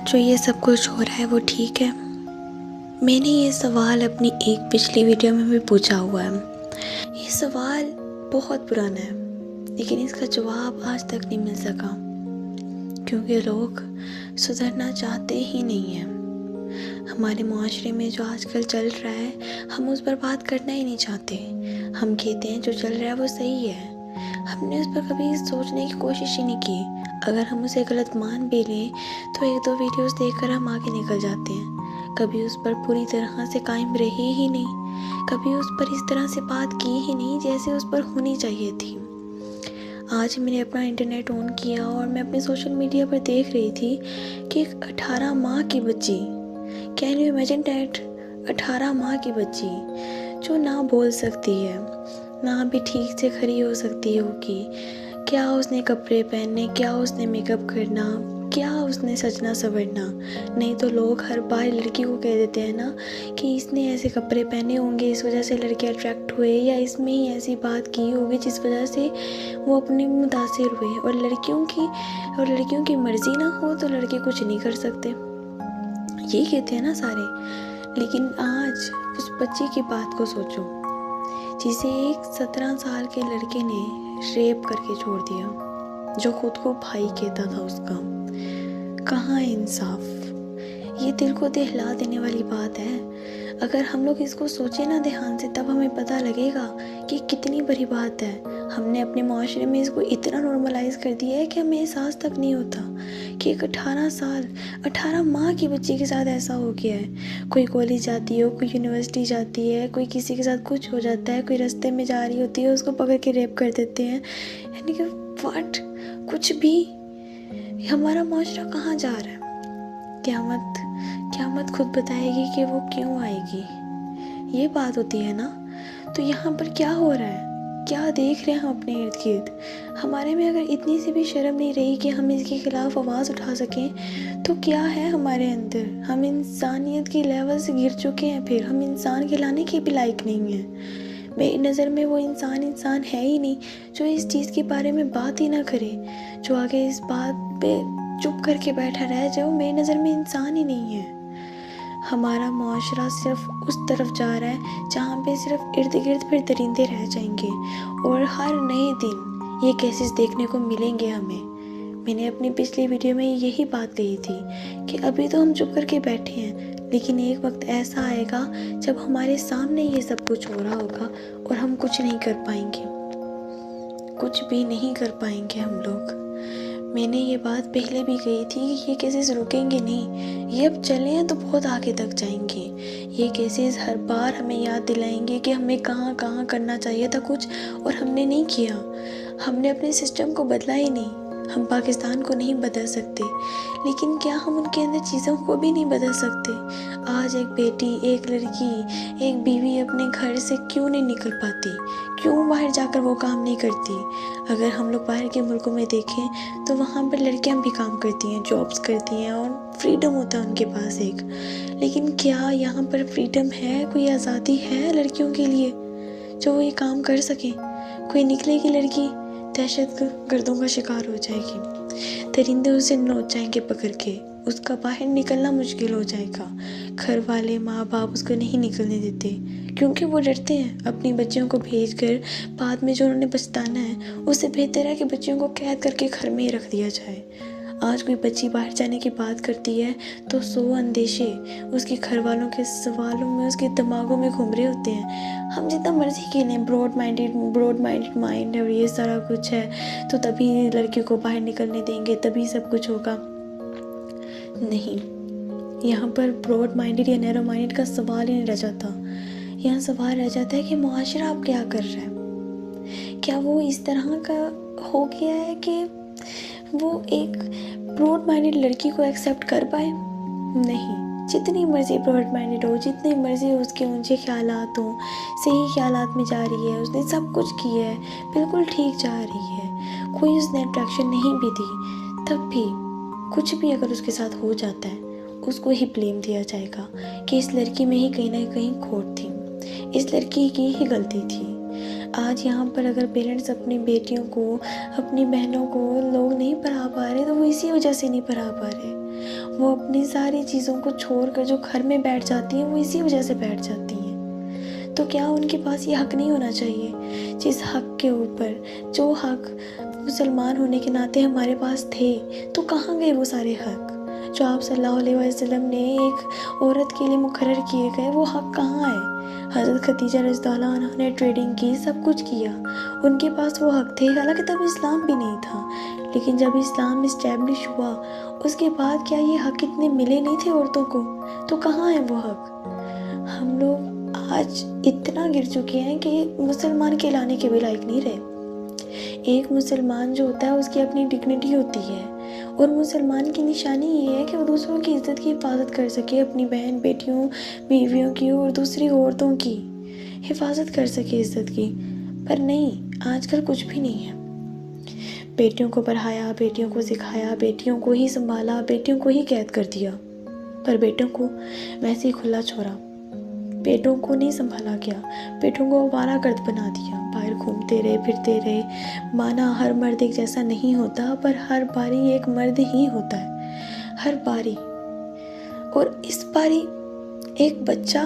जो ये सब कुछ हो रहा है वो ठीक है? मैंने ये सवाल अपनी एक पिछली वीडियो में भी पूछा हुआ है। ये सवाल बहुत पुराना है, लेकिन इसका जवाब आज तक नहीं मिल सका, क्योंकि लोग सुधरना चाहते ही नहीं हैं। हमारे माशरे में जो आजकल चल रहा है, हम उस पर बात करना ही नहीं चाहते। हम कहते हैं जो चल रहा है वो सही है। हमने उस पर कभी सोचने की कोशिश ही नहीं की। अगर हम उसे गलत मान भी लें तो एक दो वीडियोस देखकर हम आगे निकल जाते हैं। कभी उस पर पूरी तरह से कायम रहे ही नहीं, कभी उस पर इस तरह से बात की ही नहीं जैसे उस पर होनी चाहिए थी। आज मैंने अपना इंटरनेट ऑन किया और मैं अपने सोशल मीडिया पर देख रही थी कि एक 18 माह की बच्ची, कैन यू इमेजिन डैट, 18 माह की बच्ची जो ना बोल सकती है, ना भी ठीक से खड़ी हो सकती होगी, क्या उसने कपड़े पहनने, क्या उसने मेकअप करना, क्या उसने सजना संवरना। नहीं तो लोग हर बार लड़की को कह देते हैं ना कि इसने ऐसे कपड़े पहने होंगे, इस वजह से लड़के अट्रैक्ट हुए, या इसमें ही ऐसी बात की होगी जिस वजह से वो अपने मुतासिर हुए। और लड़कियों की मर्जी ना हो तो लड़के कुछ नहीं कर सकते, ये कहते हैं ना सारे। लेकिन आज उस बच्ची की बात को सोचो जिसे एक 17 साल के लड़के ने रेप करके छोड़ दिया, जो खुद को भाई कहता था उसका। कहाँ है इंसाफ? ये दिल को दहला देने वाली बात है। अगर हम लोग इसको सोचे ना ध्यान से, तब हमें पता लगेगा कि कितनी बड़ी बात है। हमने अपने माशरे में इसको इतना नॉर्मलाइज कर दिया है कि हमें एहसास तक नहीं होता कि एक 18 माह की बच्ची के साथ ऐसा हो गया है। कोई कॉलेज जाती है, कोई यूनिवर्सिटी जाती है, कोई किसी के साथ कुछ हो जाता है, कोई रास्ते में जा रही होती है, उसको पकड़ के रेप कर देते हैं। यानी कि व्हाट, कुछ भी। हमारा माशरा कहाँ जा रहा है? क़यामत खुद बताएगी कि वो क्यों आएगी। ये बात होती है ना। तो यहाँ पर क्या हो रहा है, क्या देख रहे हैं हम अपने इर्द गिर्द? हमारे में अगर इतनी सी भी शर्म नहीं रही कि हम इसके खिलाफ आवाज़ उठा सकें, तो क्या है हमारे अंदर? हम इंसानियत की लेवल से गिर चुके हैं। फिर हम इंसान कहलाने के भी लायक नहीं हैं। मेरी नज़र में वो इंसान है ही नहीं जो इस चीज़ के बारे में बात ही ना करे, जो आगे इस बात पे चुप करके बैठा रह जाए। मेरी नज़र में इंसान ही नहीं है। हमारा माशरा सिर्फ उस तरफ जा रहा है जहाँ पे सिर्फ इर्द गिर्द फिर दरिंदे रह जाएंगे, और हर नए दिन ये केसेस देखने को मिलेंगे हमें। मैंने अपनी पिछली वीडियो में यही बात कही थी कि अभी तो हम चुप करके बैठे हैं, लेकिन एक वक्त ऐसा आएगा जब हमारे सामने ये सब कुछ हो रहा होगा और हम कुछ नहीं कर पाएंगे, कुछ भी नहीं कर पाएंगे हम लोग। मैंने ये बात पहले भी कही थी कि ये केसेस रुकेंगे नहीं। ये अब चले हैं तो बहुत आगे तक जाएंगे। ये केसेस हर बार हमें याद दिलाएंगे कि हमें कहाँ कहाँ करना चाहिए था कुछ, और हमने नहीं किया। हमने अपने सिस्टम को बदला ही नहीं। हम पाकिस्तान को नहीं बदल सकते, लेकिन क्या हम उनके अंदर चीज़ों को भी नहीं बदल सकते? आज एक बेटी, एक लड़की, एक बीवी अपने घर से क्यों नहीं निकल पाती? क्यों बाहर जाकर वो काम नहीं करती? अगर हम लोग बाहर के मुल्कों में देखें तो वहाँ पर लड़कियाँ भी काम करती हैं, जॉब्स करती हैं, और फ्रीडम होता है उनके पास एक। लेकिन क्या यहाँ पर फ्रीडम है, कोई आज़ादी है लड़कियों के लिए जो वो ये काम कर सकें? कोई निकलेगी लड़की, दहशत गर्दों का शिकार हो जाएगी, दरिंदे उसे नोच जाएंगे पकड़ के, उसका बाहर निकलना मुश्किल हो जाएगा। घर वाले, माँ बाप उसको नहीं निकलने देते, क्योंकि वो डरते हैं अपनी बच्चियों को भेजकर बाद में जो उन्होंने पछताना है। उससे बेहतर है कि बच्चियों को कैद करके घर में ही रख दिया जाए। आज कोई बच्ची बाहर जाने की बात करती है तो 100 अंदेशे उसके घर वालों के सवालों में, उसके दिमागों में घूम रहे होते हैं। हम जितना मर्जी खेलें, ब्रॉड माइंडेड माइंड है और ये सारा कुछ है, तो तभी लड़कियों को बाहर निकलने देंगे, तभी सब कुछ होगा। नहीं, यहाँ पर ब्रॉड माइंडेड या नैरो माइंडेड का सवाल ही नहीं रह जाता। यहाँ सवाल रह जाता है कि मुआशरा अब क्या कर रहा है? क्या वो इस तरह का हो गया है कि वो एक ब्रॉड माइंडेड लड़की को एक्सेप्ट कर पाए? नहीं, जितनी मर्जी ब्रॉड माइंडेड हो, जितनी मर्जी उसके ऊंचे ख्यालात हों, सही ख्यालात में जा रही है, उसने सब कुछ किया है, बिल्कुल ठीक जा रही है, कोई उसने अट्रैक्शन नहीं भी दी, तब भी कुछ भी अगर उसके साथ हो जाता है, उसको ही ब्लेम दिया जाएगा कि इस लड़की में ही कहीं ना कहीं खोट थी, इस लड़की की ही गलती थी। आज यहाँ पर अगर पेरेंट्स अपनी बेटियों को, अपनी बहनों को लोग नहीं पढ़ा पा रहे, तो वो इसी वजह से नहीं पढ़ा पा रहे। वो अपनी सारी चीज़ों को छोड़कर जो घर में बैठ जाती हैं वो इसी वजह से बैठ जाती हैं। तो क्या उनके पास ये हक नहीं होना चाहिए जिस हक के ऊपर, जो हक मुसलमान होने के नाते हमारे पास थे, तो कहाँ गए वो सारे हक जो आप सल्लल्लाहु अलैहि वसल्लम ने एक औरत के लिए मुकर्रर किए गए? वो हक कहाँ है? हज़रत खदीजा रज़ियल्लाहु अन्हा ने ट्रेडिंग की, सब कुछ किया, उनके पास वो हक थे। हालांकि तब इस्लाम भी नहीं था, लेकिन जब इस्लाम इस्टेब्लिश हुआ उसके बाद क्या ये हक इतने मिले नहीं थे औरतों को? तो कहाँ है वो हक? हम लोग आज इतना गिर चुके हैं कि मुसलमान कहलाने के भी लायक नहीं रहे। एक मुसलमान जो होता है उसकी अपनी डिग्निटी होती है, और मुसलमान की निशानी ये है कि वो दूसरों की इज़्ज़त की हिफाजत कर सके, अपनी बहन बेटियों बीवियों की और दूसरी औरतों की हिफाजत कर सके इज़्ज़त की। पर नहीं, आजकल कुछ भी नहीं है। बेटियों को पढ़ाया, बेटियों को सिखाया, बेटियों को ही संभाला, बेटियों को ही कैद कर दिया, पर बेटों को वैसे ही खुला छोड़ा। बेटों को नहीं संभाला गया, बेटों को आवारागर्द बना दिया, बाहर घूमते रहे, फिरते रहे। माना हर मर्द एक जैसा नहीं होता, पर हर बारी एक मर्द ही होता है, हर बारी। और इस बारी एक बच्चा,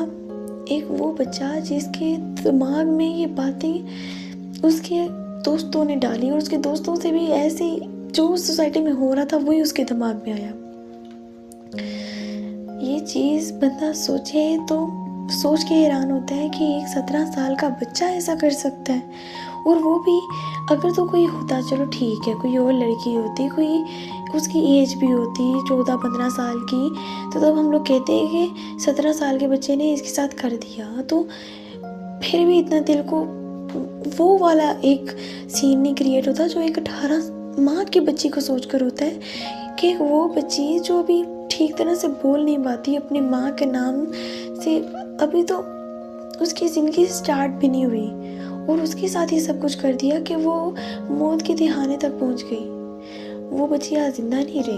एक वो बच्चा जिसके दिमाग में ये बातें उसके दोस्तों ने डाली, और उसके दोस्तों से भी ऐसे जो सोसाइटी में हो रहा था वही उसके दिमाग में आया। ये चीज़ बंदा सोचे तो सोच के हैरान होता है कि एक 17 साल का बच्चा ऐसा कर सकता है। और वो भी अगर तो कोई होता, चलो ठीक है, कोई और लड़की होती, कोई उसकी एज भी होती 14-15 साल की, तो तब हम लोग कहते हैं कि 17 साल के बच्चे ने इसके साथ कर दिया, तो फिर भी इतना दिल को वो वाला एक सीन नहीं क्रिएट होता जो एक 18 माह की बच्ची को सोचकर होता है कि वो बच्ची जो अभी ठीक तरह से बोल नहीं पाती अपनी माँ के नाम से, अभी तो उसकी ज़िंदगी स्टार्ट भी नहीं हुई, और उसके साथ ही सब कुछ कर दिया कि वो मौत के तिहाने तक पहुंच गई। वो बच्ची आज जिंदा नहीं रही,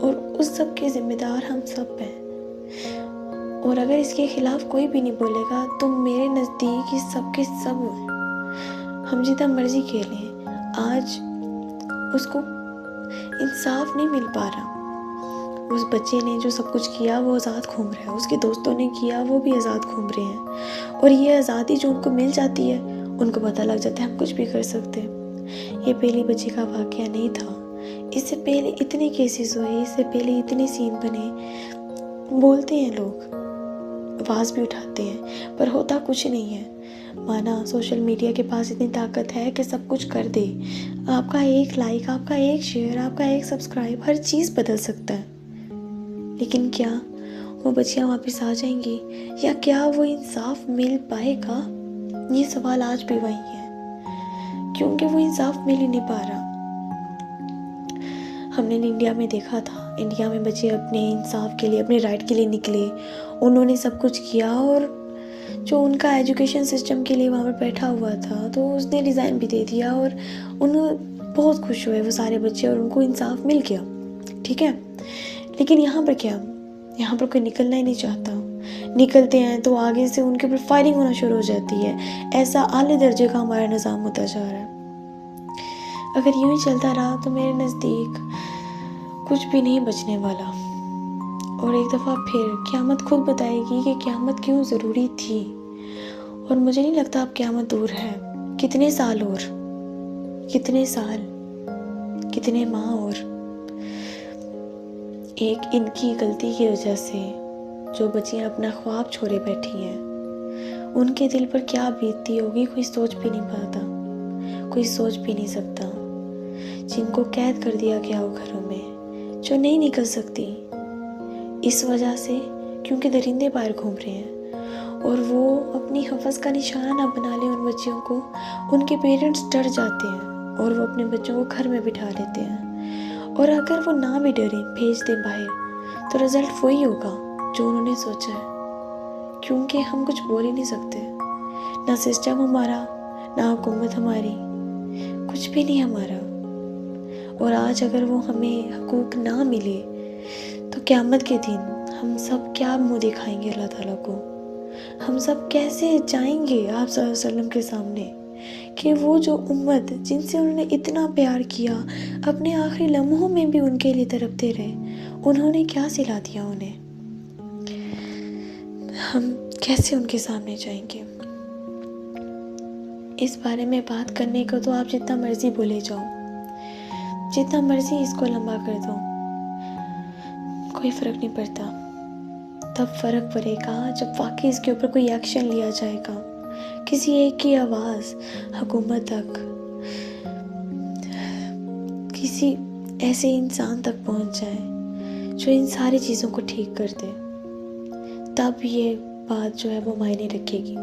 और उस सब के जिम्मेदार हम सब हैं। और अगर इसके खिलाफ कोई भी नहीं बोलेगा तो मेरे नज़दीक ये सब के सब हम जितना मर्जी खेलें, आज उसको इंसाफ नहीं मिल पा रहा। उस बच्चे ने जो सब कुछ किया वो आज़ाद घूम रहा है, उसके दोस्तों ने किया वो भी आज़ाद घूम रहे हैं, और ये आज़ादी जो उनको मिल जाती है उनको पता लग जाता है हम कुछ भी कर सकते हैं। ये पहली बच्ची का वाकया नहीं था, इससे पहले इतने केसेस हुए, इससे पहले इतने सीन बने। बोलते हैं लोग, आवाज़ भी उठाते हैं, पर होता कुछ नहीं है। माना सोशल मीडिया के पास इतनी ताकत है कि सब कुछ कर दे, आपका एक लाइक, आपका एक शेयर, आपका एक सब्सक्राइब हर चीज़ बदल सकता है। लेकिन क्या वो बच्चियाँ वापस आ जाएंगी, या क्या वो इंसाफ मिल पाएगा? ये सवाल आज भी वही है, क्योंकि वो इंसाफ मिल ही नहीं पा रहा। हमने इंडिया में देखा था, इंडिया में बच्चे अपने इंसाफ के लिए, अपने राइट के लिए निकले, उन्होंने सब कुछ किया, और जो उनका एजुकेशन सिस्टम के लिए वहाँ पर बैठा हुआ था तो उसने रिज़ाइन भी दे दिया, और उन बहुत खुश हुए वो सारे बच्चे, और उनको इंसाफ मिल गया। ठीक है, लेकिन यहाँ पर क्या, यहाँ पर कोई निकलना ही नहीं चाहता। निकलते हैं तो आगे से उनके ऊपर फायरिंग होना शुरू हो जाती है। ऐसा आले दर्जे का हमारा निज़ाम होता जा रहा है। अगर यूं ही चलता रहा तो मेरे नज़दीक कुछ भी नहीं बचने वाला, और एक दफ़ा फिर क़यामत खुद बताएगी कि क़यामत क्यों ज़रूरी थी। और मुझे नहीं लगता अब क़यामत दूर है। कितने साल और, कितने साल, कितने माह, और एक इनकी गलती की वजह से जो बच्चियाँ अपना ख्वाब छोड़े बैठी हैं, उनके दिल पर क्या बीतती होगी कोई सोच भी नहीं पाता, कोई सोच भी नहीं सकता। जिनको कैद कर दिया गया हो घरों में, जो नहीं निकल सकती इस वजह से क्योंकि दरिंदे बाहर घूम रहे हैं, और वो अपनी हवस का निशाना ना बना ले उन बच्चियों को। उनके पेरेंट्स डर जाते हैं और वो अपने बच्चों को घर में बिठा लेते हैं, और अगर वो ना भी डरें, भेज दें बाहर, तो रिज़ल्ट वही होगा जो उन्होंने सोचा है। क्योंकि हम कुछ बोल ही नहीं सकते, ना सिस्टम हमारा, ना हुकूमत हमारी, कुछ भी नहीं हमारा। और आज अगर वो हमें हकूक ना मिले तो क़यामत के दिन हम सब क्या मुँह दिखाएंगे अल्लाह ताला को? हम सब कैसे जाएंगे आप सल्लल्लाहु अलैहि वसल्लम के सामने? कि वो जो उम्मत जिनसे उन्होंने इतना प्यार किया, अपने आखिरी लम्हों में भी उनके लिए तड़पते रहे, उन्होंने क्या सिला दिया उन्हें। हम कैसे उनके सामने जाएंगे। इस बारे में बात करने को तो आप जितना मर्जी बोले जाओ, जितना मर्जी इसको लंबा कर दो, कोई फ़र्क नहीं पड़ता। तब फ़र्क पड़ेगा जब वाकई इसके ऊपर कोई एक्शन लिया जाएगा, किसी एक की आवाज़ हुकूमत तक, किसी ऐसे इंसान तक पहुंच जाए जो इन सारी चीज़ों को ठीक कर दे। तब ये बात जो है वो मायने रखेगी।